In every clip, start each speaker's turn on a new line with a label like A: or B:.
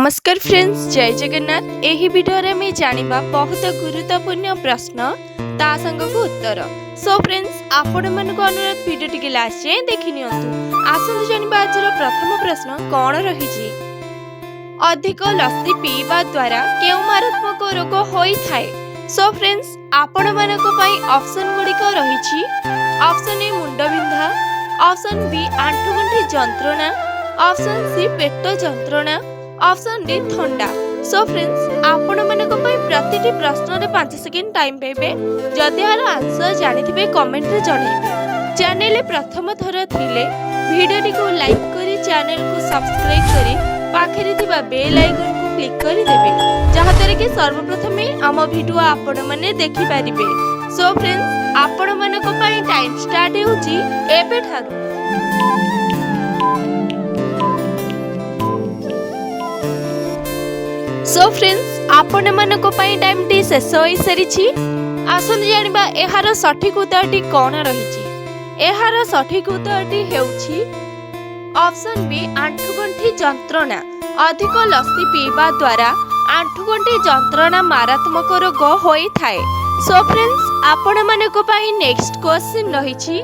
A: नमस्कार फ्रेंड्स, जय जगन्नाथ। एही वीडियो रे मैं जानिबा बहुत गुरुत्वपूर्ण प्रश्न ता संग को उत्तर। सो फ्रेंड्स, आपण मन को अनुरोध वीडियो टिके लास्ट जाए देखि नियंतु। आसंतु जानिबा आजर प्रथम प्रश्न कोन रही छी। अधिक लस्सी पीवा द्वारा केउ मारात्मक रोग होई थाए। सो फ्रेंड्स, आपण मन को पई ऑप्शन गुडी को रही छी। ऑप्शन ए मुंड बिंधा, ऑप्शन बी आंठुगंठी जंत्रणा, ऑप्शन सी पेट जंत्रणा, ऑप्शन डी थंडा। सो फ्रेंड्स, आपण मानको पई प्रतिटी प्रश्न रे 5 सेकंड टाइम पेबे। जदि यार आंसर जानिथिबे कमेंट रे जणाइबे। चैनल रे प्रथम थर थिले वीडियो को लाइक करी चैनल को सब्सक्राइब करी पाखरे थिबा बेल आइकन को क्लिक करी देबे, जहा तरे कि सर्वप्रथमे हम वीडियो आपण माने देखि परिबे। सो फ्रेंड्स, आपण मानको पई टाइम स्टार्ट हेउची एबे ठारू। सो फ्रेंड्स, आपण मानको पई टाइम टी शेष होई सरीची। आसन जानिबा एहार सठिक उत्तरटी कोन रहिची। एहार सठिक उत्तरटी हेउची ऑप्शन बी आंठुगंठी जंत्रणा। अधिक लस्सी पीवा द्वारा आंठुगंठी जंत्रणा मारात्मक रोग होई थाए। सो फ्रेंड्स, आपण मानको पई नेक्स्ट क्वेश्चन रहिची।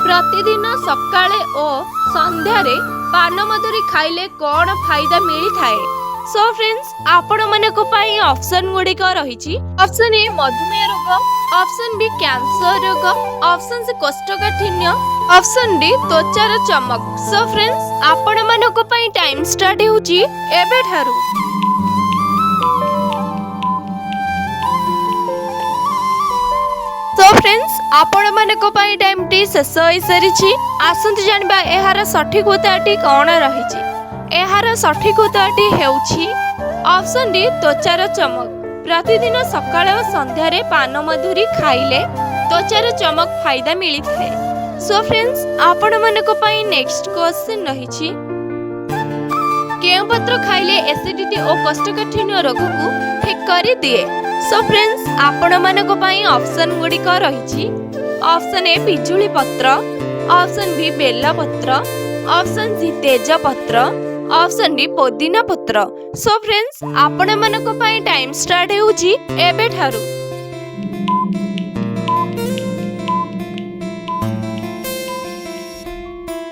A: प्रतिदिन सकाळे ओ संध्यारे पान मधुरी खाइले कोन फायदा मिली थाए। सो फ्रेंड्स, आपण मानको पई ऑप्शन गुडी को रहिची। ऑप्शन ए मधुमेह रोग, ऑप्शन बी कैंसर रोग, ऑप्शन सी कोष्ठकाठिन्य, ऑप्शन डी त्वचार चमक। सो फ्रेंड्स, आपण मानको पई टाइम स्टार्ट हेउची एबे ठारू। सो फ्रेंड्स, आपण मानको पई टाइम टी शेष होई सरीची। आसंतु जानिबा एहार सठिक उत्तरटी कोन रहिची। एहार सठिक उत्तरटी हेउची ऑप्शन डी त्वचार चमक। प्रतिदिन सकाळ और संध्यारे पान मधुरी खाइले त्वचार चमक फायदा मिली थाए। सो फ्रेंड्स, आपण मानको पई नेक्स्ट क्वेश्चन रहिची। केउ पत्र खाइले एसिडिटी और कोष्ठकाठिन्य रोग को ठीक करी दिए। सो फ्रेंड्स, आपण मानको पई ऑप्शन गुडी को रहिची। ऑप्शन ए पिजुली पत्र, ऑप्शन बी बेला पत्र, ऑप्शन सी तेज पत्र, ऑप्शन डी पुदीना पत्र। सो फ्रेंड्स, आपण मानको पई टाइम स्टार्ट हेउची एबे ठारू।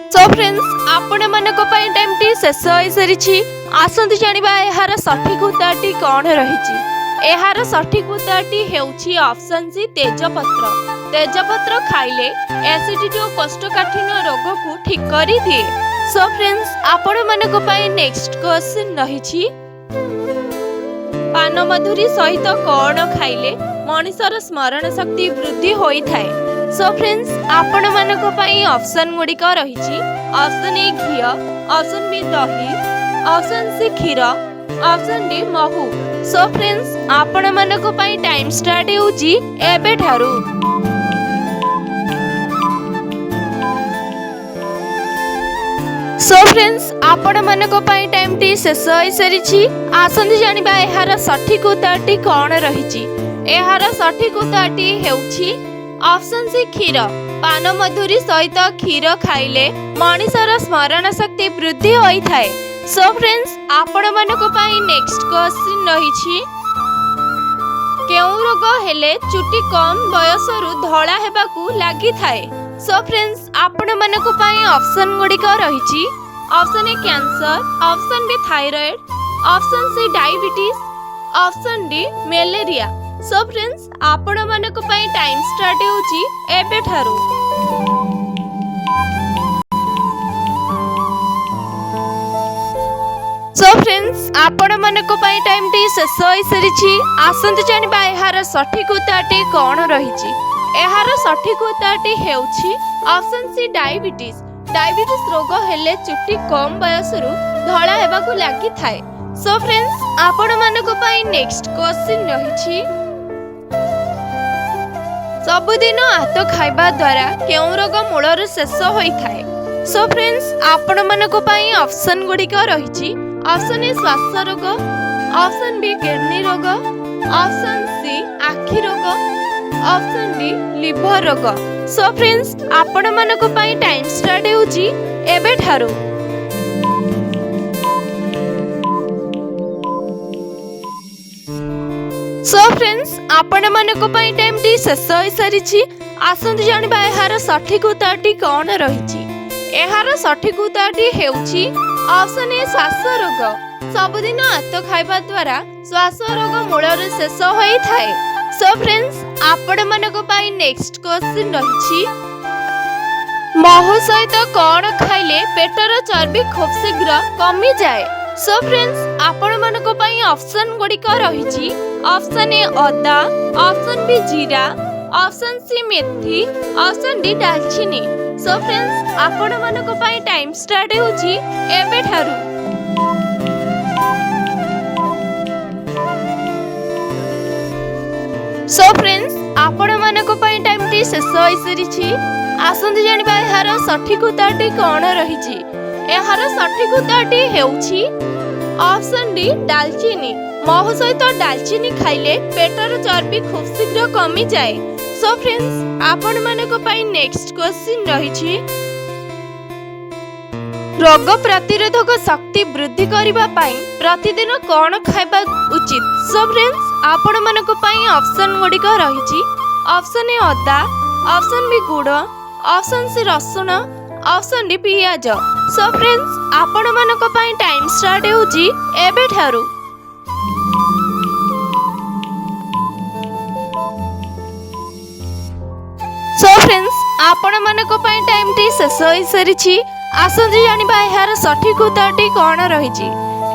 A: सो फ्रेंड्स, आपण मानको पई टाइम टी शेष होई सरीची। आसंतु जानिबा एहार सठिक उत्तरटी कोन रहिची। एहार सठिक उत्तरटी हेउची ऑप्शन सी तेजपत्र। तेजपत्र खाइले एसिडिटी और कोष्ठकाठिन्य रोग को ठीक करी दिए। सो फ्रेंड्स, आपण मानको पई नेक्स्ट क्वेश्चन रहिची। पान मधुरी सहित कोन खाइले मनुष्यर स्मरण शक्ति वृद्धि होई थाए। सो फ्रेंड्स, आपण मानको पई ऑप्शन गुडी को रहिची। ऑप्शन ए घी, ऑप्शन बी दही, ऑप्शन सी क्षीर, ऑप्शन डी महू। सो फ्रेंड्स, आपण मानको पई टाइम स्टार्ट हेउची एबे ठारू। सो फ्रेंड्स, आपण मानको पई टाइम टी शेष होई सरीची। आसंतु जानिबा एहार सठिक उत्तरटी कोन रहिची। एहार सठिक उत्तरटी हेउची ऑप्शन सी क्षीर। पान मधुरी सहित क्षीर खाइले मनुष्यर स्मरण शक्ति वृद्धि होई थाए। सो फ्रेंड्स, आपण मानको पई नेक्स्ट क्वेश्चन रहिची। केउ रोग हेले चुटी कम बयसरु धळा हेबाकू लागि थाए। सो फ्रेंड्स, आपण मानको पई ऑप्शन गुडी को रहिची। Option A cancer, option B thyroid, option C diabetes, option D malaria. So friends, आपण मानको पई टाइम स्टार्ट हेउची एबे ठारू। सो फ्रेंड्स, आपण मानको पई टाइम टी शेष होई सरीची। आसंतु जानिबा एहार सठिक उत्तरटी कोन रहिची। एहार सठिक उत्तरटी हेउची ऑप्शन सी डायबिटीज। डायबिटीज रोग हेले चुटी कम बयसरु धळा हेबाकू लागि थाए। सो फ्रेंड्स, आपण मानको पई नेक्स्ट क्वेश्चन रहिची। सबुदिन हाथ खाइबा द्वारा केउ रोग मूलर शेष होई थाए। सो फ्रेंड्स, आपण मानको पई ऑप्शन गुडी को रहिची। ऑप्शन ए श्वास रोग, ऑप्शन बी किडनी रोग, ऑप्शन सी आखि रोग, ऑप्शन डी लिवर रोग। सो फ्रेंड्स, आपण मानको पई टाइम स्टार्ट हेउची एबे ठारू। सो फ्रेंड्स आपण मानको पई टाइम टी शेष होई सारिछि। आसंतु जानिबा एहार सठिक उत्तरटी कोन रहिछि। एहार सठिक उत्तरटी हेउछि ऑप्शन ए श्वास रोग। सबुदिन आत खाइबा द्वारा श्वास रोग मूलरे शेष होई थाए। सो फ्रेंड्स आपण मानको पई नेक्स्ट क्वेश्चन रहिछि महू सहित कौन खाइले पेटर चर्बी खूब शीघ्र कमी जाए। सो फ्रेंड्स आपण मानको पई ऑप्शन गुड़िक रहिछि ऑप्शन ए अदा, ऑप्शन बी जीरा, ऑप्शन सी मेथी, ऑप्शन डी दालचीनी। सो फ्रेंड्स आपण मानको पई टाइम स्टार्ट होछि एबे ठारू। सो फ्रेंड्स आपण मानको पई टाइम टी शेष होई सरिछि। आसंतु जानिबा एहार सठिक उत्तरटी कोन रहिछि। एहार सठिक उत्तरटी हेउछि ऑप्शन डी दालचीनी। महू सहित दालचीनी खाइले पेटर चर्बी खूब शीघ्र कमी जाए। सो फ्रेंड्स आपण मानको पई नेक्स्ट क्वेश्चन रहिछि रोग प्रतिरोधक शक्ति वृद्धि करिबा पई प्रतिदिन कोन खाइबा उचित। सो फ्रेंड्स आपण मानको पई ऑप्शन गुड़िक रहिछि ऑप्शन ए अदा, ऑप्शन बी गुड़, ऑप्शन सी रसुण, ऑप्शन डी पियाज। सो फ्रेंड्स आपण मानको पई टाइम स्टार्ट होउची एबे ठारू। सो फ्रेंड्स आपण मानको पई टाइम टी शेष होई सरिछि। आसंतु जानिबा एहार सठिक उत्तरटी कोन रहिछि।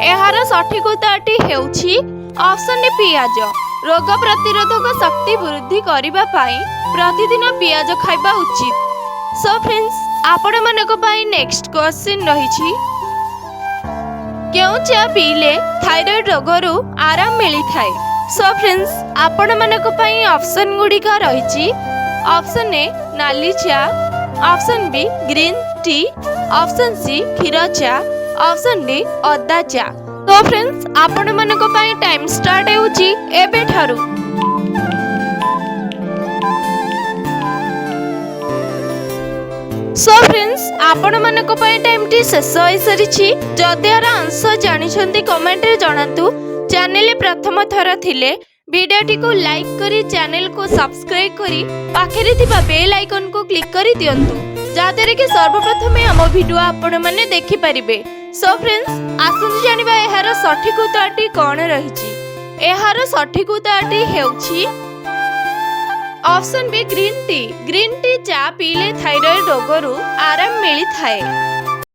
A: एहार सठिक उत्तरटी हेउछि ऑप्शन डी पियाज। रोग प्रतिरोधक शक्ति वृद्धि करिबा पई प्रतिदिन पियाज खाइबा उचित। सो फ्रेंड्स आपण मानको पई नेक्स्ट क्वेश्चन रहिछि केउ चा पीले थायराइड रोगरु आराम मिली थाए। सो फ्रेंड्स आपण मानको पई ऑप्शन गुड़िक रहिछि ऑप्शन ए नाली चा, option B green tea, option C क्षीर चा, ऑप्शन डी अदा चा। तो फ्रेंड्स आपण मानको पई टाइम स्टार्ट होउची एबे ठारू। सो फ्रेंड्स आपण मानको पई टाइम टी शेष होई सरिछि। जदि यार आंसर जानिछन्ती कमेंट रे जणातु। चैनल प्रथम थर थिले वीडियोटी को लाइक करी चैनल को सब्सक्राइब करी पाखरे थिबा बेल आइकन को क्लिक करी दियंतु जादरे कि सर्वप्रथम हम वीडियो आपण माने देखि परिबे। सो फ्रेंड्स आसंतु जानिबा एहार सठिक उत्तरटी कोन रहिछि। एहार सठिक उत्तरटी हेउछि option B green tea. Green tea चा पीले थायराइड रोगरु आराम मिली थाए।